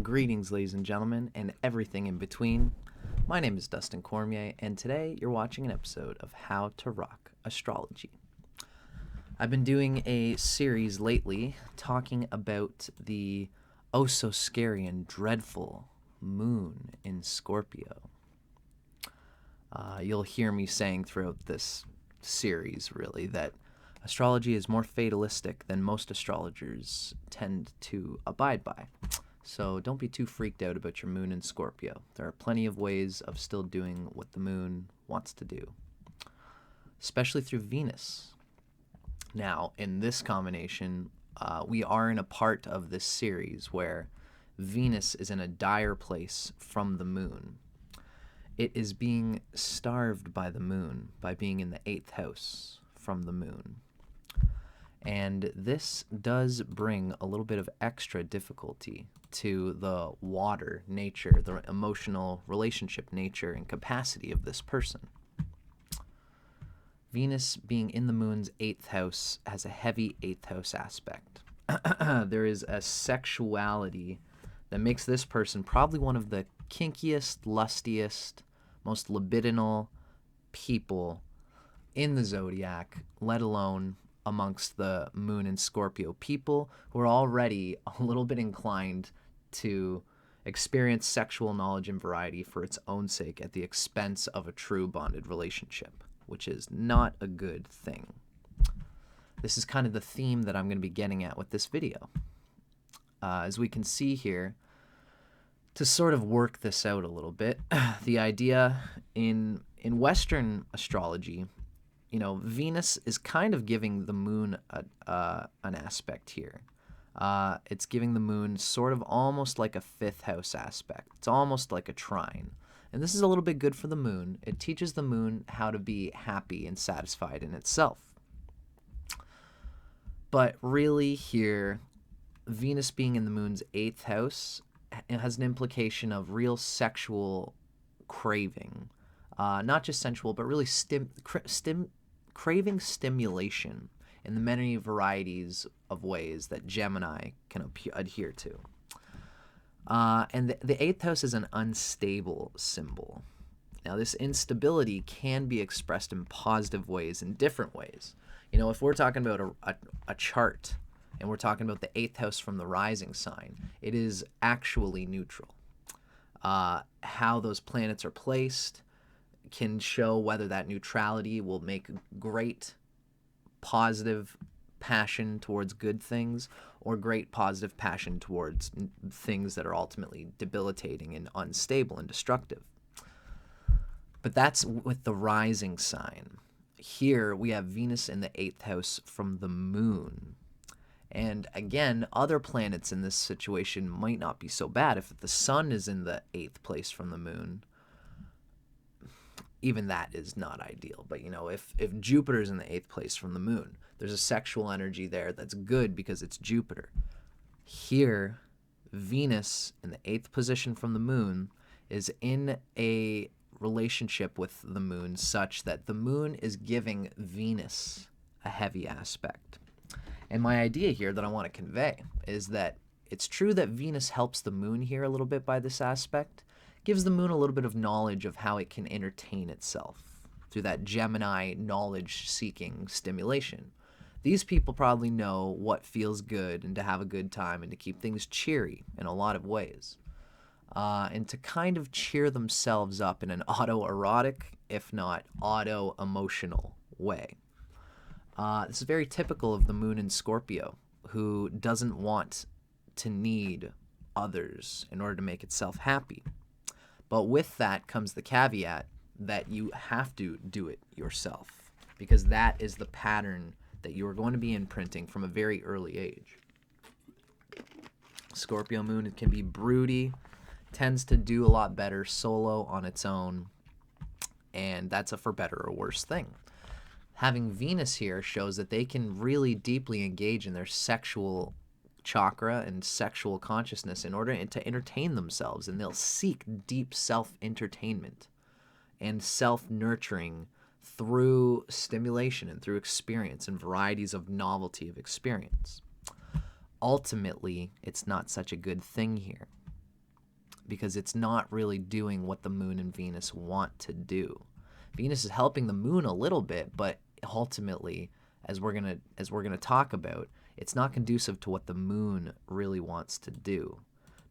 Greetings, ladies and gentlemen, and everything in between. My name is Dustin Cormier, and today you're watching an episode of How to Rock Astrology. I've been doing a series lately talking about the oh-so-scary and dreadful moon in Scorpio. You'll hear me saying throughout this series, really, that astrology is more fatalistic than most astrologers tend to abide by. So don't be too freaked out about your moon in Scorpio. There are plenty of ways of still doing what the moon wants to do, especially through Venus. Now, in this combination, we are in a part of this series where Venus is in a dire place from the moon. It is being starved by the moon by being in the 8th house from the moon. And this does bring a little bit of extra difficulty to the water nature, the emotional relationship nature and capacity of this person. Venus being in the moon's 8th house has a heavy 8th house aspect. There is a sexuality that makes this person probably one of the kinkiest, lustiest, most libidinal people in the zodiac, let alone amongst the moon and Scorpio people who are already a little bit inclined to experience sexual knowledge and variety for its own sake at the expense of a true bonded relationship, which is not a good thing. This is kind of the theme that I'm going to be getting at with this video. As we can see here, to sort of work this out a little bit, the idea in Western astrology, you know, Venus is kind of giving the moon an aspect here. It's giving the moon sort of almost like a 5th house aspect. It's almost like a trine. And this is a little bit good for the moon. It teaches the moon how to be happy and satisfied in itself. But really here, Venus being in the moon's 8th house, it has an implication of real sexual craving. Not just sensual, but really craving stimulation in the many varieties of ways that Gemini can adhere to. And the 8th house is an unstable symbol. Now, this instability can be expressed in positive ways, in different ways. You know, if we're talking about a chart, and we're talking about the 8th house from the rising sign, it is actually neutral. How those planets are placed can show whether that neutrality will make great positive passion towards good things or great positive passion towards things that are ultimately debilitating and unstable and destructive. But that's with the rising sign. Here we have Venus in the 8th house from the moon. And again, other planets in this situation might not be so bad. If the sun is in the 8th place from the moon, even that is not ideal. But, you know, if Jupiter's in the 8th place from the moon, there's a sexual energy there that's good because it's Jupiter. Here, Venus in the 8th position from the moon is in a relationship with the moon such that the moon is giving Venus a heavy aspect. And my idea here that I want to convey is that it's true that Venus helps the moon here a little bit by this aspect, gives the moon a little bit of knowledge of how it can entertain itself through that Gemini knowledge-seeking stimulation. These people probably know what feels good and to have a good time and to keep things cheery in a lot of ways. And to kind of cheer themselves up in an autoerotic, if not auto-emotional way. This is very typical of the moon in Scorpio, who doesn't want to need others in order to make itself happy. But with that comes the caveat that you have to do it yourself, because that is the pattern that you are going to be imprinting from a very early age. Scorpio moon can be broody, tends to do a lot better solo on its own, and that's a for better or worse thing. Having Venus here shows that they can really deeply engage in their sexual chakra and sexual consciousness in order to entertain themselves, and they'll seek deep self-entertainment and self-nurturing through stimulation and through experience and varieties of novelty of experience. Ultimately, it's not such a good thing here. because it's not really doing what the moon and Venus want to do. Venus is helping the moon a little bit, but ultimately, as we're gonna talk about, it's not conducive to what the moon really wants to do.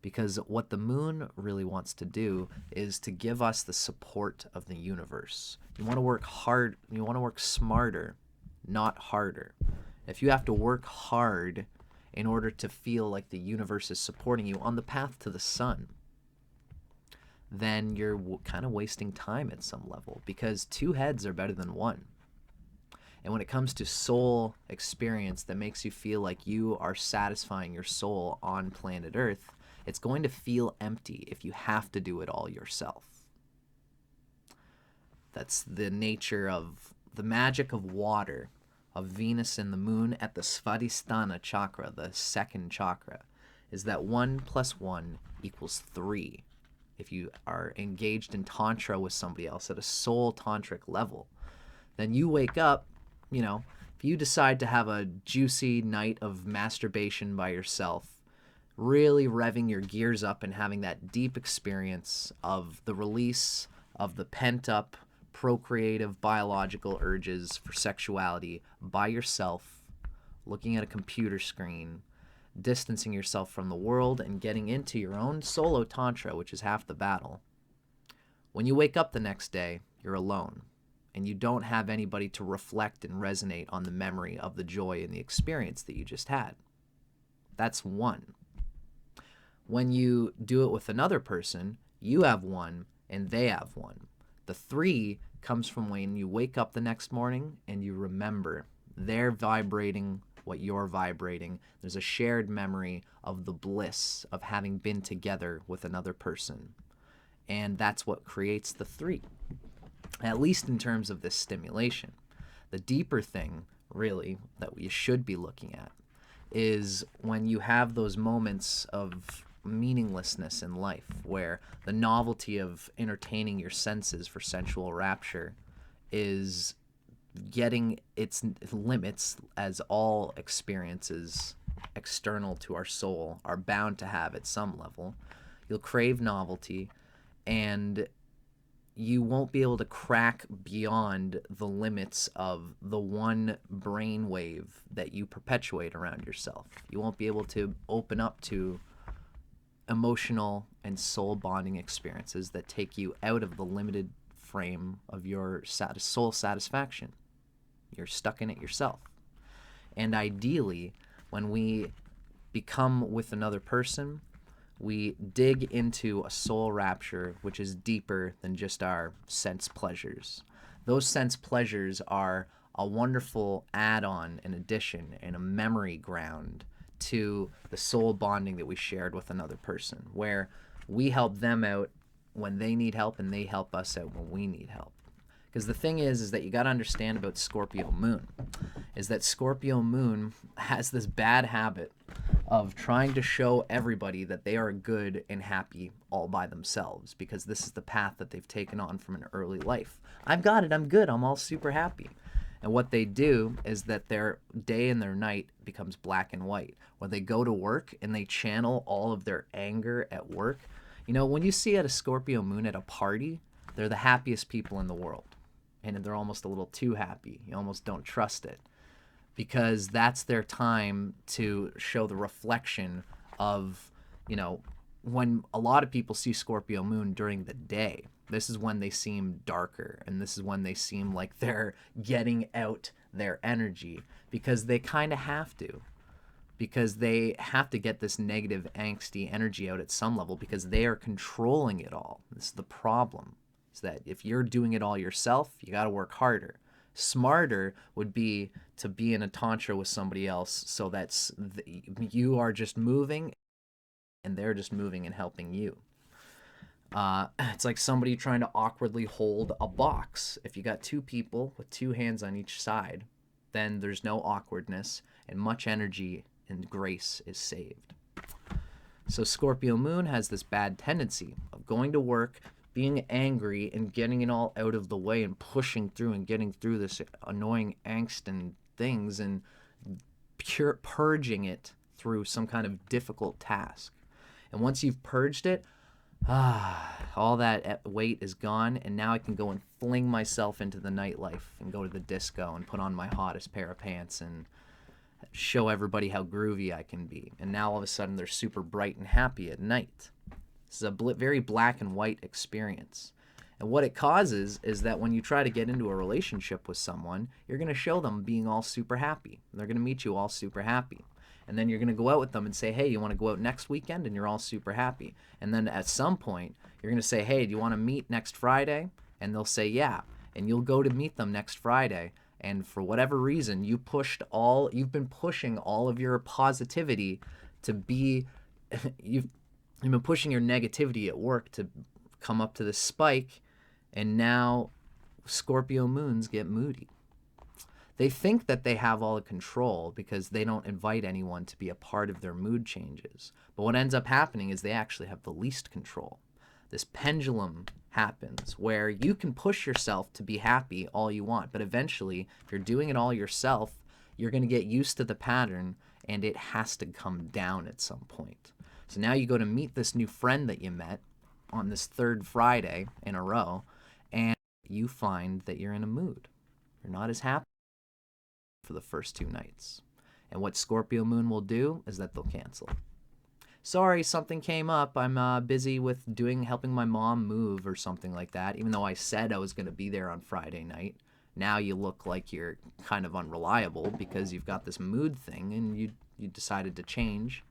Because what the moon really wants to do is to give us the support of the universe. You want to work hard, you want to work smarter, not harder. If you have to work hard in order to feel like the universe is supporting you on the path to the sun, then you're kind of wasting time at some level, because two heads are better than one. And when it comes to soul experience that makes you feel like you are satisfying your soul on planet Earth, it's going to feel empty if you have to do it all yourself. That's the nature of the magic of water, of Venus and the moon at the Svadhisthana chakra, the second chakra, is that 1 + 1 = 3. If you are engaged in tantra with somebody else at a soul tantric level, then you wake up, if you decide to have a juicy night of masturbation by yourself, really revving your gears up and having that deep experience of the release of the pent-up procreative biological urges for sexuality by yourself, looking at a computer screen, distancing yourself from the world and getting into your own solo tantra, which is half the battle. When you wake up the next day, you're alone, and you don't have anybody to reflect and resonate on the memory of the joy and the experience that you just had. That's 1. When you do it with another person, you have 1 and they have 1. The 3 comes from when you wake up the next morning and you remember they're vibrating what you're vibrating. There's a shared memory of the bliss of having been together with another person. And that's what creates the 3, at least in terms of this stimulation. The deeper thing, really, that you should be looking at is when you have those moments of meaninglessness in life, where the novelty of entertaining your senses for sensual rapture is getting its limits, as all experiences external to our soul are bound to have at some level. You'll crave novelty, and you won't be able to crack beyond the limits of the one brain wave that you perpetuate around yourself. You won't be able to open up to emotional and soul bonding experiences that take you out of the limited frame of your soul satisfaction. You're stuck in it yourself. And ideally, when we become with another person, we dig into a soul rapture which is deeper than just our sense pleasures. Those sense pleasures are a wonderful add-on, an addition, and a memory ground to the soul bonding that we shared with another person, where we help them out when they need help and they help us out when we need help. Because the thing is that you got to understand about Scorpio moon is that Scorpio moon has this bad habit of trying to show everybody that they are good and happy all by themselves, because this is the path that they've taken on from an early life. I've got it, I'm good, I'm all super happy. And what they do is that their day and their night becomes black and white. When they go to work and they channel all of their anger at work, when you see at a Scorpio moon at a party, they're the happiest people in the world. And they're almost a little too happy. You almost don't trust it, because that's their time to show the reflection of, when a lot of people see Scorpio moon during the day, this is when they seem darker, and this is when they seem like they're getting out their energy, because they kind of have to. Because they have to get this negative, angsty energy out at some level, because they are controlling it all. This is the problem. Is that if you're doing it all yourself, you got to work harder. Smarter would be to be in a tantra with somebody else, so that you are just moving and they're just moving and helping you. It's like somebody trying to awkwardly hold a box. If you got 2 people with 2 hands on each side, then there's no awkwardness, and much energy and grace is saved. So Scorpio moon has this bad tendency of going to work, being angry and getting it all out of the way and pushing through and getting through this annoying angst and things and purging it through some kind of difficult task. And once you've purged it, All that weight is gone, and now I can go and fling myself into the nightlife and go to the disco and put on my hottest pair of pants and show everybody how groovy I can be. And now all of a sudden they're super bright and happy at night. This is a very black and white experience. And what it causes is that when you try to get into a relationship with someone, you're going to show them being all super happy. They're going to meet you all super happy. And then you're going to go out with them and say, hey, you want to go out next weekend? And you're all super happy. And then at some point, you're going to say, hey, do you want to meet next Friday? And they'll say, yeah. And you'll go to meet them next Friday. And for whatever reason, you've been pushing all of your positivity to be, you've been pushing your negativity at work to come up to the spike. And now Scorpio moons get moody. They think that they have all the control because they don't invite anyone to be a part of their mood changes. But what ends up happening is they actually have the least control. This pendulum happens where you can push yourself to be happy all you want, but eventually, if you're doing it all yourself, you're going to get used to the pattern, and it has to come down at some point. So now you go to meet this new friend that you met on this third Friday in a row, and you find that you're in a mood. You're not as happy for the first 2 nights. And what Scorpio moon will do is that they'll cancel. Sorry, something came up. I'm busy with helping my mom move or something like that, even though I said I was going to be there on Friday night. Now you look like you're kind of unreliable because you've got this mood thing and you decided to change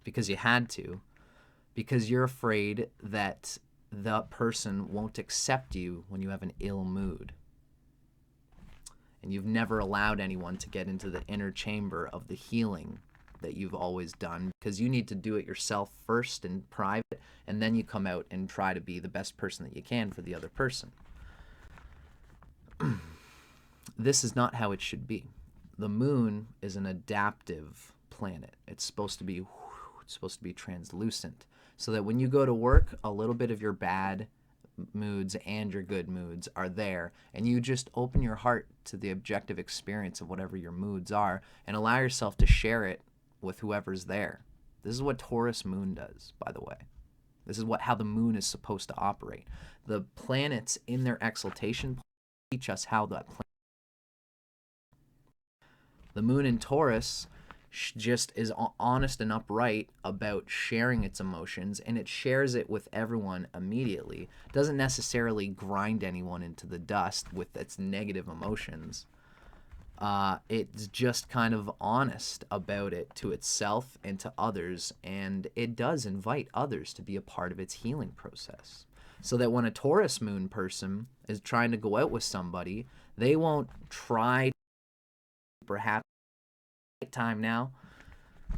because you had to, because you're afraid that the person won't accept you when you have an ill mood. And you've never allowed anyone to get into the inner chamber of the healing that you've always done, because you need to do it yourself first in private, and then you come out and try to be the best person that you can for the other person. This is not how it should be. The moon is an adaptive planet. It's supposed to be translucent, so that when you go to work, a little bit of your bad moods and your good moods are there, and you just open your heart to the objective experience of whatever your moods are and allow yourself to share it with whoever's there. This is what Taurus moon does, by the way. This is how the moon is supposed to operate. The planets in their exaltation teach us how that planet. The moon in Taurus just is honest and upright about sharing its emotions, and it shares it with everyone immediately. It doesn't necessarily grind anyone into the dust with its negative emotions. It's just kind of honest about it to itself and to others, and it does invite others to be a part of its healing process. So that when a Taurus moon person is trying to go out with somebody, they won't try to perhaps time now.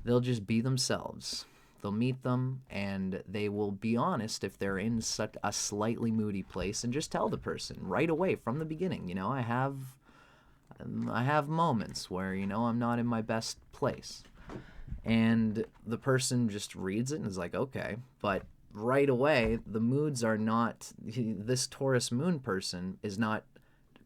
They'll just be themselves. They'll meet them, and they will be honest if they're in such a slightly moody place, and just tell the person right away from the beginning, you know, I have moments where, you know, I'm not in my best place. And the person just reads it and is like, okay. But right away, the moods are not, this Taurus moon person is not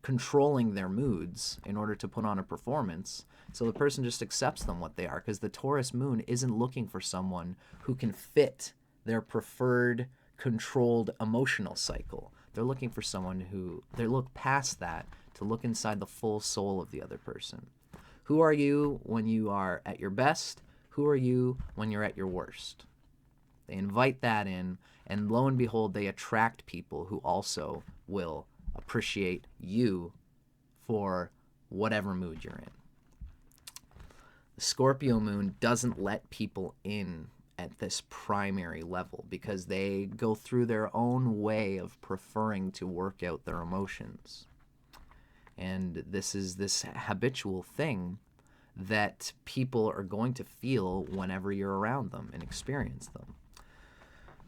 controlling their moods in order to put on a performance. So the person just accepts them what they are, because the Taurus moon isn't looking for someone who can fit their preferred controlled emotional cycle. They're looking for someone who, they look past that to look inside the full soul of the other person. Who are you when you are at your best? Who are you when you're at your worst? They invite that in, and lo and behold, they attract people who also will appreciate you for whatever mood you're in. The Scorpio moon doesn't let people in at this primary level because they go through their own way of preferring to work out their emotions. And this is this habitual thing that people are going to feel whenever you're around them and experience them.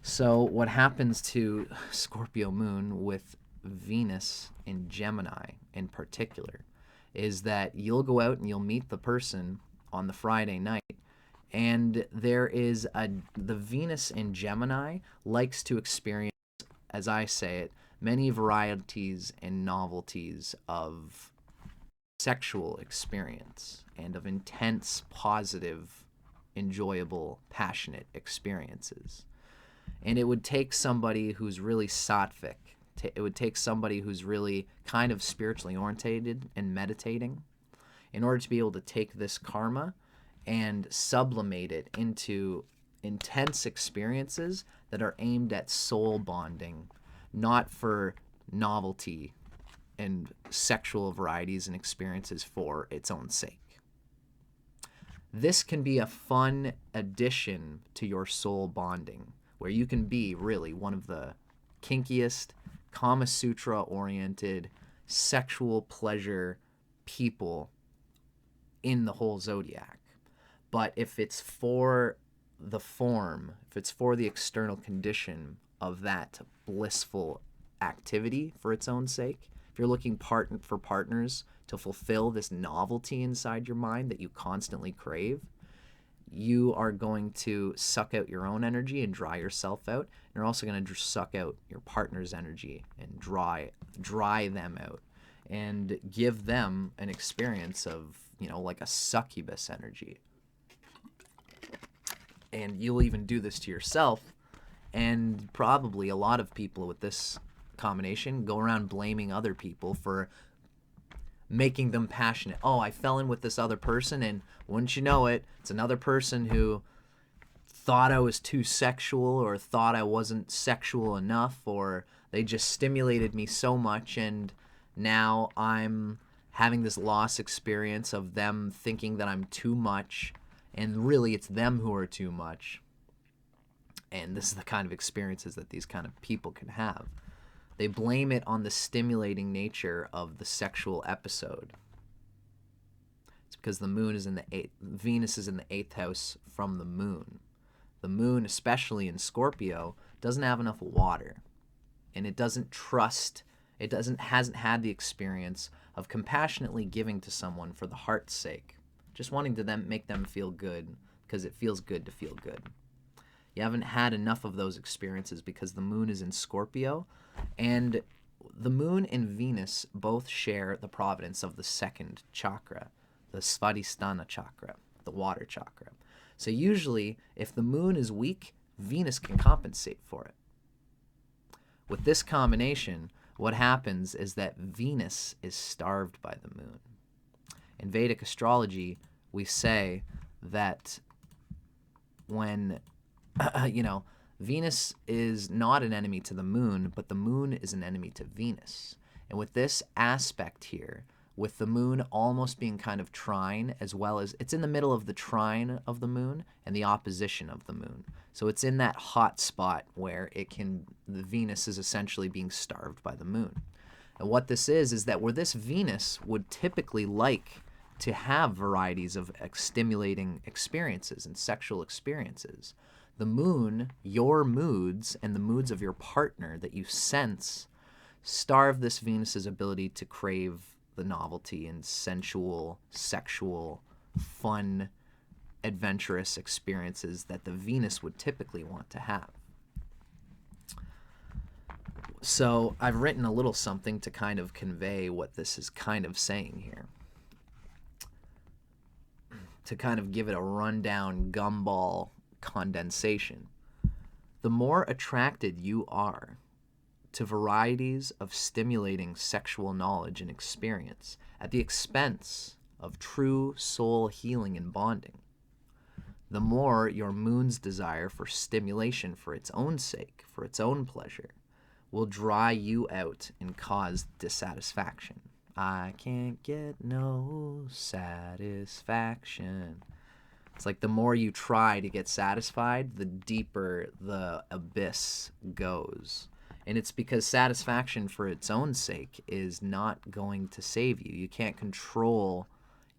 So what happens to Scorpio moon with Venus in Gemini in particular is that you'll go out and you'll meet the person on the Friday night, and there is the Venus in Gemini likes to experience, as I say it, many varieties and novelties of sexual experience and of intense, positive, enjoyable, passionate experiences. And it would take somebody who's really sattvic. It would take somebody who's really kind of spiritually orientated and meditating in order to be able to take this karma and sublimate it into intense experiences that are aimed at soul bonding, not for novelty and sexual varieties and experiences for its own sake. This can be a fun addition to your soul bonding, where you can be really one of the kinkiest, Kama Sutra-oriented, sexual pleasure people in the whole zodiac. But if it's for the form, if it's for the external condition of that blissful activity for its own sake, if you're looking for partners to fulfill this novelty inside your mind that you constantly crave, you are going to suck out your own energy and dry yourself out. You're also going to suck out your partner's energy and dry them out and give them an experience of, like a succubus energy. And you'll even do this to yourself. And probably a lot of people with this combination go around blaming other people for making them passionate. Oh, I fell in with this other person, and wouldn't you know it, it's another person who thought I was too sexual or thought I wasn't sexual enough, or they just stimulated me so much, and now I'm having this loss experience of them thinking that I'm too much, and really it's them who are too much. And this is the kind of experiences that these kind of people can have. They blame it on the stimulating nature of the sexual episode. It's because the moon is in the Venus is in the 8th house from the moon. The moon, especially in Scorpio, doesn't have enough water, and it hasn't had the experience of compassionately giving to someone for the heart's sake, just wanting to make them feel good because it feels good to feel good. You haven't had enough of those experiences because the moon is in Scorpio, and the moon and Venus both share the providence of the second chakra, the Svadhisthana chakra, the water chakra. So usually, if the moon is weak, Venus can compensate for it. With this combination, what happens is that Venus is starved by the moon. In Vedic astrology, we say that when Venus is not an enemy to the moon, but the moon is an enemy to Venus. And with this aspect here, with the moon almost being kind of trine, as well as it's in the middle of the trine of the moon and the opposition of the moon. So it's in that hot spot where the Venus is essentially being starved by the moon. And what this is that where this Venus would typically like to have varieties of stimulating experiences and sexual experiences, the moon, your moods, and the moods of your partner that you sense starve this Venus's ability to crave the novelty and sensual, sexual, fun, adventurous experiences that the Venus would typically want to have. So I've written a little something to kind of convey what this is kind of saying here. To kind of give it a rundown gumball condensation. The more attracted you are to varieties of stimulating sexual knowledge and experience at the expense of true soul healing and bonding, the more your moon's desire for stimulation for its own sake, for its own pleasure, will dry you out and cause dissatisfaction. I can't get no satisfaction. It's like the more you try to get satisfied, the deeper the abyss goes. And it's because satisfaction for its own sake is not going to save you. You can't control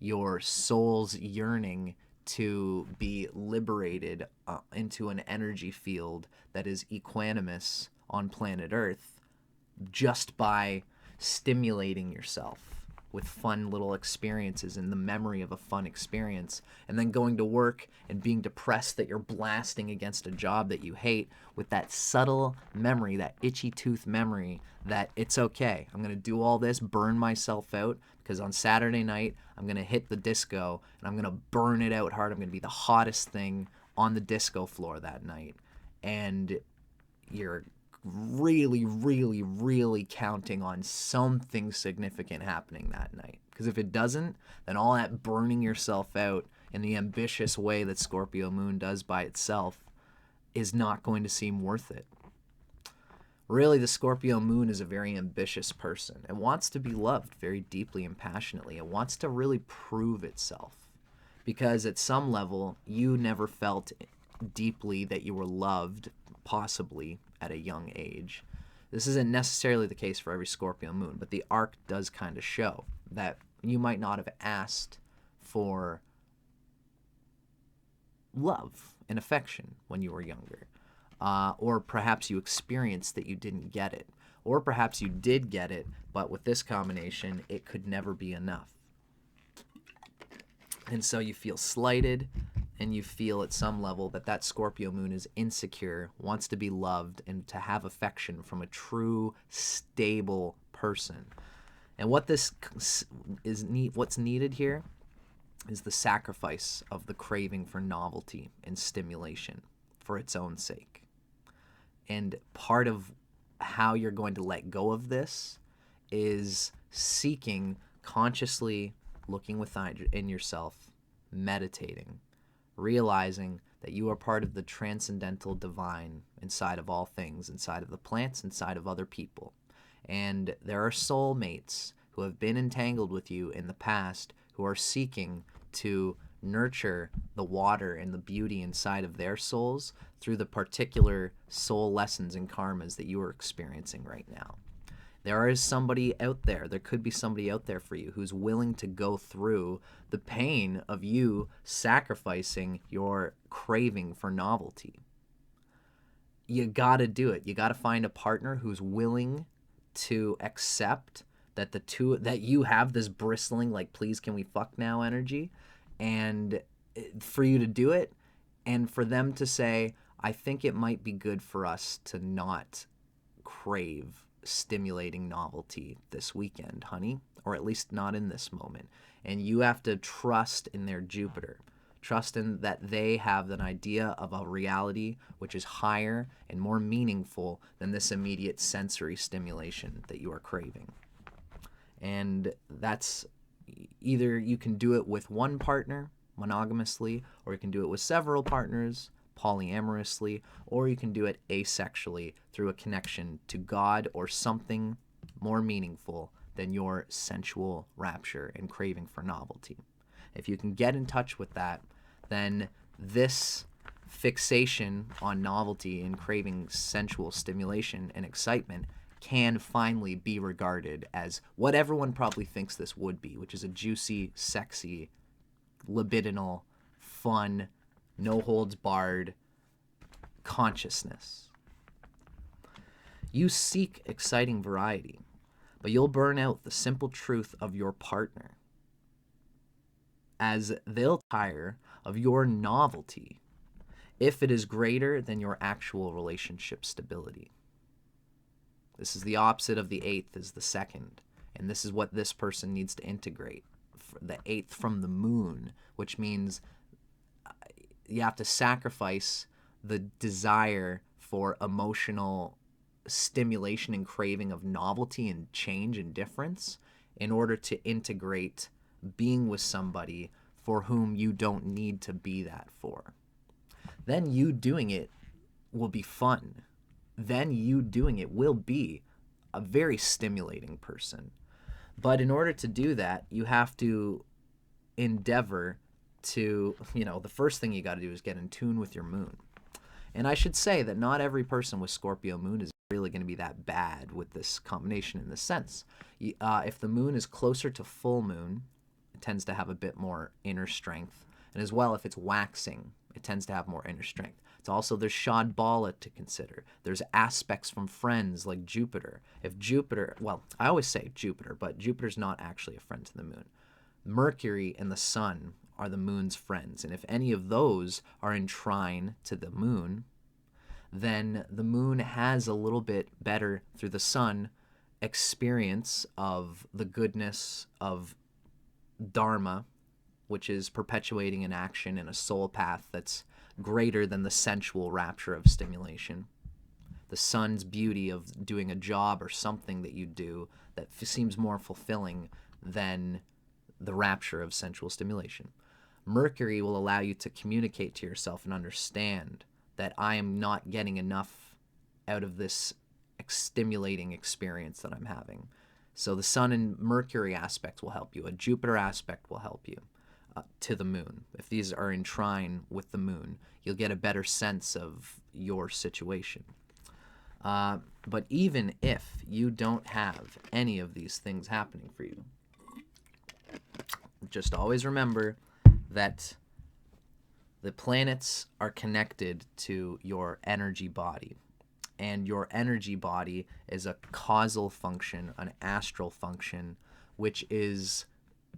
your soul's yearning to be liberated into an energy field that is equanimous on planet Earth just by stimulating yourself with fun little experiences and the memory of a fun experience, and then going to work and being depressed that you're blasting against a job that you hate with that subtle memory, that itchy tooth memory that it's okay. I'm going to do all this, burn myself out, because on Saturday night, I'm going to hit the disco and I'm going to burn it out hard. I'm going to be the hottest thing on the disco floor that night. And you're really, really, really counting on something significant happening that night. Because if it doesn't, then all that burning yourself out in the ambitious way that Scorpio moon does by itself is not going to seem worth it. Really, the Scorpio moon is a very ambitious person. It wants to be loved very deeply and passionately. It wants to really prove itself. Because at some level, you never felt deeply that you were loved, possibly at a young age. This isn't necessarily the case for every Scorpio moon, but the arc does kind of show that you might not have asked for love and affection when you were younger. Or perhaps you experienced that you didn't get it. Or perhaps you did get it, but with this combination, it could never be enough. And so you feel slighted, and you feel at some level that that Scorpio moon is insecure, wants to be loved, and to have affection from a true, stable person. And what this is what's needed here is the sacrifice of the craving for novelty and stimulation for its own sake. And part of how you're going to let go of this is seeking, consciously looking within yourself, meditating, realizing that you are part of the transcendental divine inside of all things, inside of the plants, inside of other people. And there are soulmates who have been entangled with you in the past who are seeking to nurture the water and the beauty inside of their souls through the particular soul lessons and karmas that you are experiencing right now. There is somebody out there, there could be somebody out there for you who's willing to go through the pain of you sacrificing your craving for novelty. You gotta do it. You gotta find a partner who's willing to accept that that you have this bristling, like, please can we fuck now energy, and for you to do it, and for them to say, I think it might be good for us to not crave stimulating novelty this weekend, honey, or at least not in this moment. And you have to trust in their Jupiter. Trust in that they have an idea of a reality which is higher and more meaningful than this immediate sensory stimulation that you are craving. And that's either you can do it with one partner monogamously, or you can do it with several partners polyamorously, or you can do it asexually through a connection to God or something more meaningful than your sensual rapture and craving for novelty. If you can get in touch with that, then this fixation on novelty and craving sensual stimulation and excitement can finally be regarded as what everyone probably thinks this would be, which is a juicy, sexy, libidinal, fun, no holds barred consciousness. You seek exciting variety, but you'll burn out the simple truth of your partner, as they'll tire of your novelty if it is greater than your actual relationship stability. This is the opposite of the eighth, is the second, and this is what this person needs to integrate. The eighth from the moon, which means you have to sacrifice the desire for emotional stimulation and craving of novelty and change and difference in order to integrate being with somebody for whom you don't need to be that for. Then you doing it will be fun. Then you doing it will be a very stimulating person. But in order to do that, you have to endeavor to, the first thing you got to do is get in tune with your moon. And I should say that not every person with Scorpio moon is really going to be that bad with this combination in this sense. If the moon is closer to full moon, it tends to have a bit more inner strength. And as well, if it's waxing, it tends to have more inner strength. It's also, there's Shad Bala to consider. There's aspects from friends like Jupiter. If Jupiter, well, I always say Jupiter, but Jupiter's not actually a friend to the moon. Mercury and the sun are the moon's friends. And if any of those are in trine to the moon, then the moon has a little bit better, through the sun, experience of the goodness of Dharma, which is perpetuating an action in a soul path that's greater than the sensual rapture of stimulation. the sun's beauty of doing a job or something that you do that seems more fulfilling than the rapture of sensual stimulation. Mercury will allow you to communicate to yourself and understand that I am not getting enough out of this stimulating experience that I'm having. So the Sun and Mercury aspect will help you. A Jupiter aspect will help you to the Moon. If these are in trine with the Moon, you'll get a better sense of your situation. But even if you don't have any of these things happening for you, just always remember that the planets are connected to your energy body. And your energy body is a causal function, an astral function, which is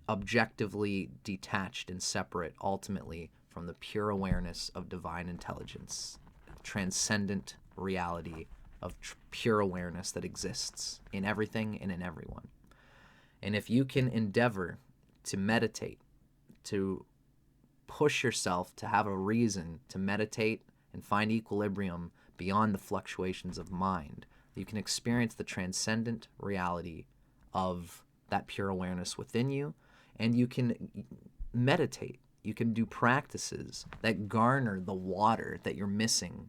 objectively detached and separate ultimately from the pure awareness of divine intelligence, transcendent reality of pure awareness that exists in everything and in everyone. And if you can endeavor to meditate, to push yourself to have a reason to meditate and find equilibrium beyond the fluctuations of mind, you can experience the transcendent reality of that pure awareness within you, and you can meditate. You can do practices that garner the water that you're missing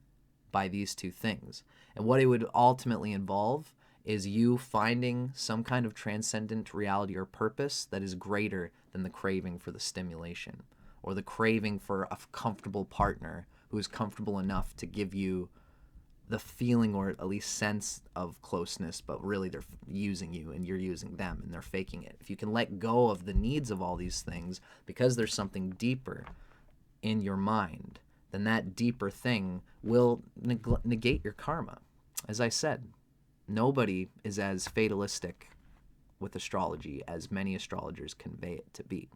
by these two things. And what it would ultimately involve is you finding some kind of transcendent reality or purpose that is greater than the craving for the stimulation or the craving for a comfortable partner who is comfortable enough to give you the feeling or at least sense of closeness, but really they're using you and you're using them and they're faking it. If you can let go of the needs of all these things because there's something deeper in your mind, then that deeper thing will negate your karma. As I said, nobody is as fatalistic with astrology as many astrologers convey it to be.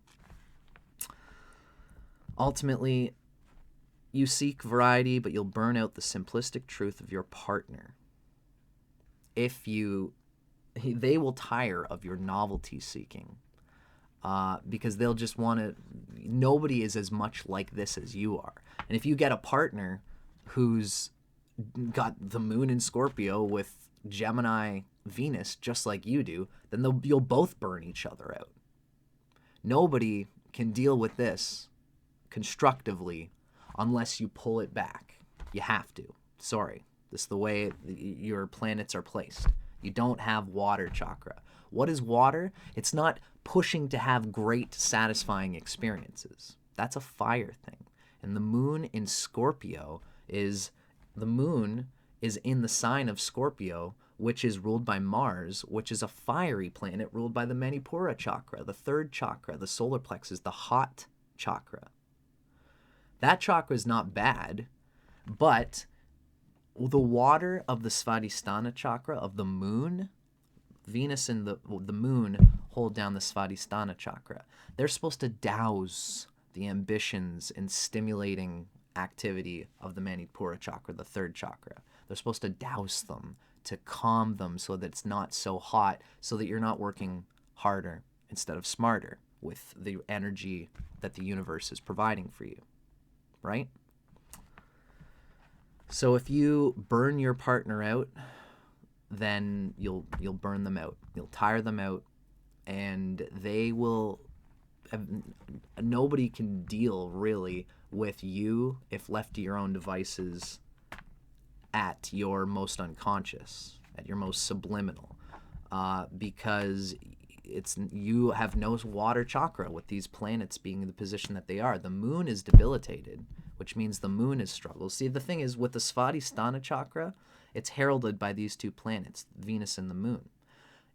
Ultimately, you seek variety, but you'll burn out the simplistic truth of your partner. They will tire of your novelty seeking because they'll just want to. Nobody is as much like this as you are. And if you get a partner who's got the Moon in Scorpio with Gemini Venus just like you do, then you'll both burn each other out. Nobody can deal with this constructively unless you pull it back. You have to. Sorry. This is the way your planets are placed. You don't have water chakra. What is water? It's not pushing to have great, satisfying experiences. That's a fire thing. And the Moon in Scorpio the Moon is in the sign of Scorpio, which is ruled by Mars, which is a fiery planet ruled by the Manipura chakra, the third chakra, the solar plexus, the hot chakra. That chakra is not bad, but the water of the Svadhisthana chakra of the Moon, Venus and the Moon hold down the Svadhisthana chakra. They're supposed to douse the ambitions and stimulating activity of the Manipura chakra, the third chakra. They're supposed to douse them, to calm them so that it's not so hot, so that you're not working harder instead of smarter with the energy that the universe is providing for you. Right? So if you burn your partner out, then you'll burn them out. You'll tire them out, and they will. Nobody can deal really with you if left to your own devices at your most unconscious, at your most subliminal, because you have no water chakra with these planets being in the position that they are. The Moon is debilitated, which means the Moon is struggles. See, the thing is, with the Svadhisthana chakra, it's heralded by these two planets, Venus and the Moon.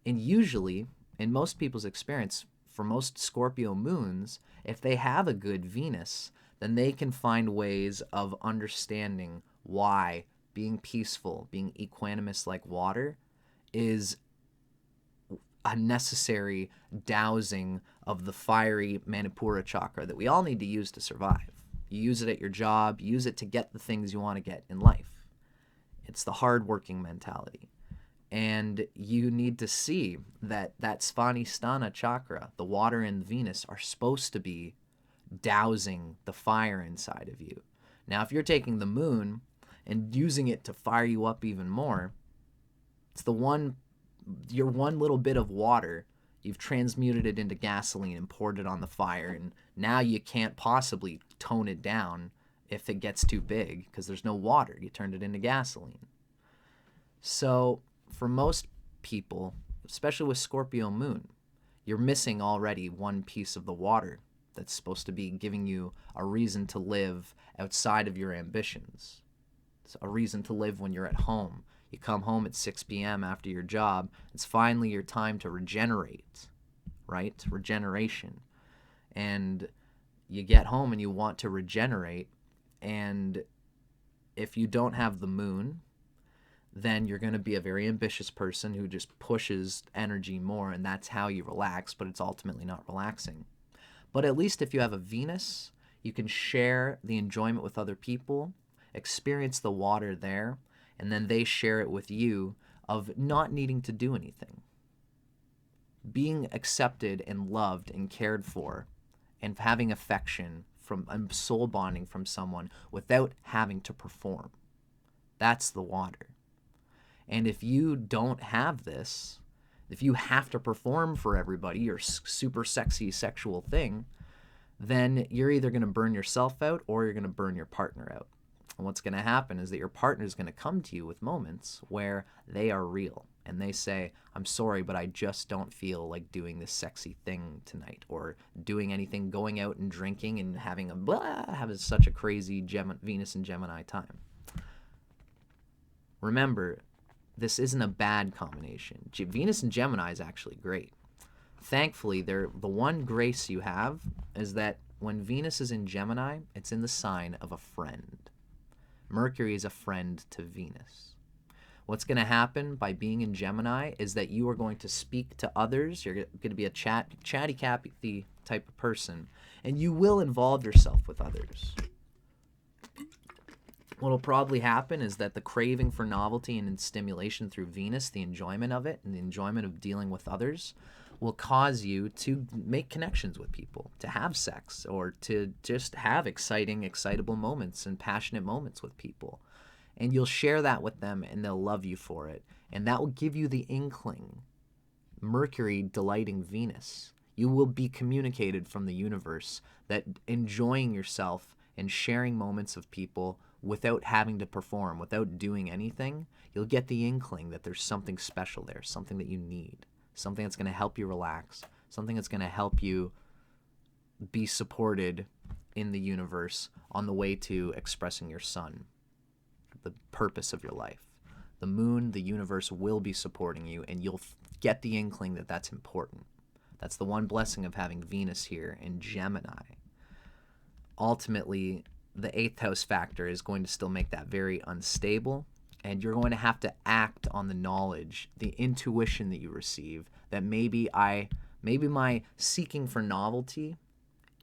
And usually, in most people's experience, for most Scorpio moons, if they have a good Venus, then they can find ways of understanding why being peaceful, being equanimous like water, is a necessary dousing of the fiery Manipura chakra that we all need to use to survive. You use it at your job, use it to get the things you want to get in life. It's the hard-working mentality. And you need to see that Svadhisthana chakra, the water and Venus, are supposed to be dousing the fire inside of you. Now, if you're taking the Moon and using it to fire you up even more. It's your one little bit of water, you've transmuted it into gasoline and poured it on the fire, and now you can't possibly tone it down if it gets too big because there's no water. You turned it into gasoline. So for most people, especially with Scorpio moon, you're missing already one piece of the water that's supposed to be giving you a reason to live outside of your ambitions. It's a reason to live when you're at home. You come home at 6 p.m. after your job. It's finally your time to regenerate, right? Regeneration. And you get home and you want to regenerate. And if you don't have the moon, then you're going to be a very ambitious person who just pushes energy more, and that's how you relax, but it's ultimately not relaxing. But at least if you have a Venus, you can share the enjoyment with other people, experience the water there, and then they share it with you of not needing to do anything. Being accepted and loved and cared for and having affection from soul bonding from someone without having to perform. That's the water. And if you don't have this, if you have to perform for everybody, your super sexy sexual thing, then you're either going to burn yourself out or you're going to burn your partner out. And what's going to happen is that your partner is going to come to you with moments where they are real and they say, I'm sorry, but I just don't feel like doing this sexy thing tonight, or doing anything, going out and drinking and having such a crazy Venus and Gemini time. Remember, this isn't a bad combination. Venus and Gemini is actually great. Thankfully, the one grace you have is that when Venus is in Gemini, it's in the sign of a friend. Mercury is a friend to Venus. What's going to happen by being in Gemini is that you are going to speak to others. You're going to be a chatty-Cathy type of person, and you will involve yourself with others. What'll probably happen is that the craving for novelty and stimulation through Venus, the enjoyment of it and the enjoyment of dealing with others, will cause you to make connections with people, to have sex, or to just have exciting, excitable moments and passionate moments with people. And you'll share that with them and they'll love you for it. And that will give you the inkling. Mercury delighting Venus. You will be communicated from the universe that enjoying yourself and sharing moments of people without having to perform, without doing anything, you'll get the inkling that there's something special there, something that you need, something that's going to help you relax, something that's going to help you be supported in the universe on the way to expressing your sun, the purpose of your life. The moon, the universe will be supporting you, and you'll get the inkling that that's important. That's the one blessing of having Venus here in Gemini. Ultimately, the 8th house factor is going to still make that very unstable, and you're going to have to act on the knowledge, the intuition that you receive, that maybe my seeking for novelty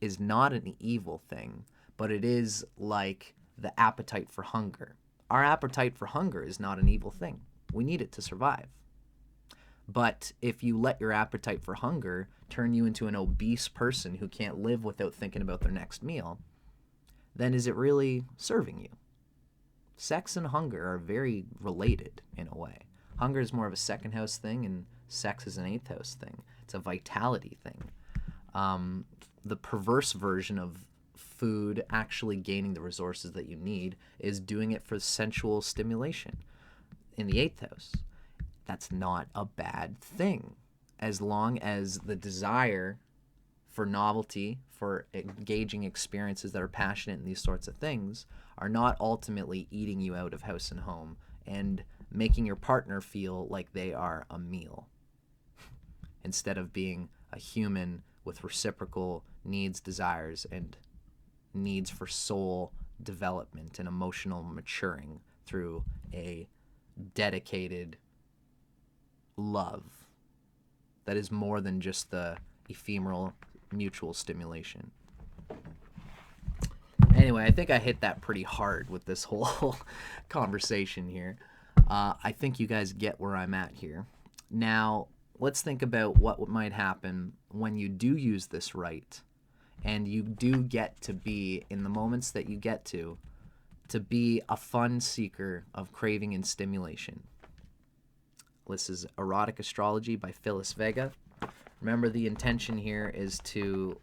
is not an evil thing, but it is like the appetite for hunger. Our appetite for hunger is not an evil thing. We need it to survive. But if you let your appetite for hunger turn you into an obese person who can't live without thinking about their next meal, then is it really serving you? Sex and hunger are very related in a way. Hunger is more of a 2nd house thing, and sex is an 8th house thing. It's a vitality thing. The perverse version of food actually gaining the resources that you need is doing it for sensual stimulation in the 8th house. That's not a bad thing, as long as the desire for novelty, for engaging experiences that are passionate in these sorts of things, are not ultimately eating you out of house and home and making your partner feel like they are a meal instead of being a human with reciprocal needs, desires, and needs for soul development and emotional maturing through a dedicated love that is more than just the ephemeral mutual stimulation. Anyway, I think I hit that pretty hard with this whole conversation here. I think you guys get where I'm at here. Now, let's think about what might happen when you do use this right and you do get to be, in the moments that you get to, to be a fun seeker of craving and stimulation. This is Erotic Astrology by Phyllis Vega. Remember, the intention here is to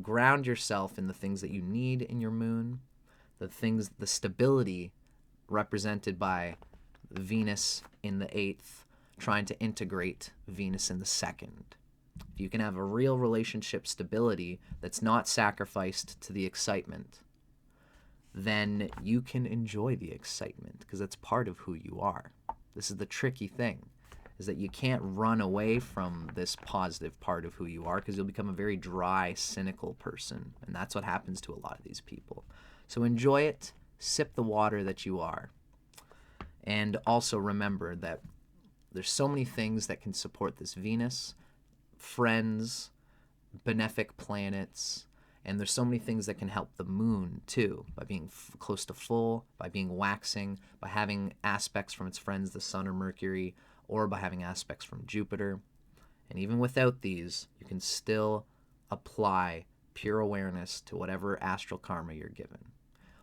ground yourself in the things that you need in your moon, the stability represented by Venus in the 8th, trying to integrate Venus in the 2nd. If you can have a real relationship stability that's not sacrificed to the excitement, then you can enjoy the excitement because that's part of who you are. This is the tricky thing, is that you can't run away from this positive part of who you are because you'll become a very dry, cynical person. And that's what happens to a lot of these people. So enjoy it, sip the water that you are. And also remember that there's so many things that can support this Venus, friends, benefic planets, and there's so many things that can help the moon too, by being close to full, by being waxing, by having aspects from its friends, the sun or Mercury, or by having aspects from Jupiter. And even without these, you can still apply pure awareness to whatever astral karma you're given.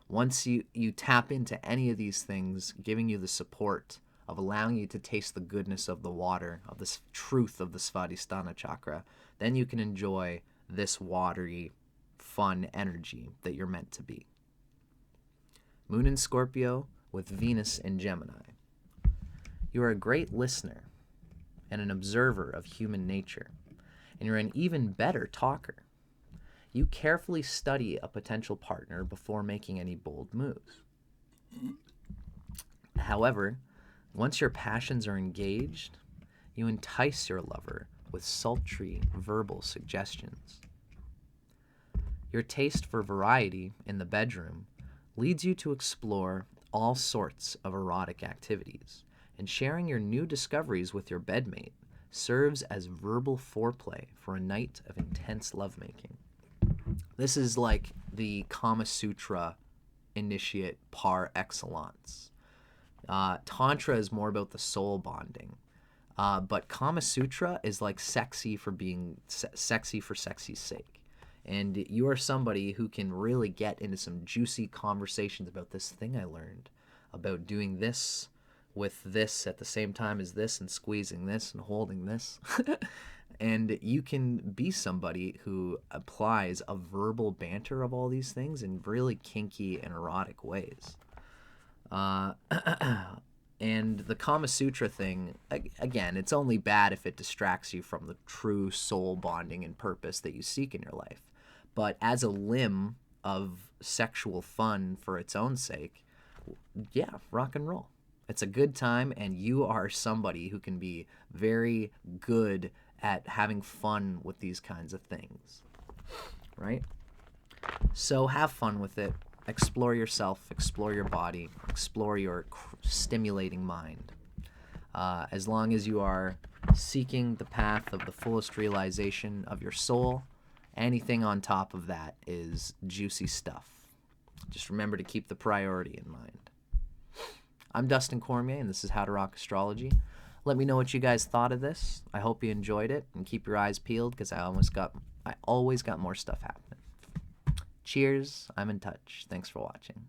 Once you tap into any of these things, giving you the support of allowing you to taste the goodness of the water, of this truth of the Svadhisthana chakra, then you can enjoy this watery, fun energy that you're meant to be. Moon in Scorpio with Venus in Gemini. You are a great listener and an observer of human nature, and you're an even better talker. You carefully study a potential partner before making any bold moves. However, once your passions are engaged, you entice your lover with sultry verbal suggestions. Your taste for variety in the bedroom leads you to explore all sorts of erotic activities, and sharing your new discoveries with your bedmate serves as verbal foreplay for a night of intense lovemaking. This is like the Kama Sutra initiate par excellence. Tantra is more about the soul bonding, but Kama Sutra is like sexy for being sexy for sexy's sake. And you are somebody who can really get into some juicy conversations about this thing I learned, about doing this with this at the same time as this, and squeezing this and holding this. And you can be somebody who applies a verbal banter of all these things in really kinky and erotic ways. And the Kama Sutra thing, again, it's only bad if it distracts you from the true soul bonding and purpose that you seek in your life. But as a limb of sexual fun for its own sake, yeah, rock and roll. It's a good time, and you are somebody who can be very good at having fun with these kinds of things, right? So have fun with it. Explore yourself, explore your body, explore your stimulating mind. As long as you are seeking the path of the fullest realization of your soul, anything on top of that is juicy stuff. Just remember to keep the priority in mind. I'm Dustin Cormier, and this is How to Rock Astrology. Let me know what you guys thought of this. I hope you enjoyed it, and keep your eyes peeled because I always got more stuff happening. Cheers. I'm in touch. Thanks for watching.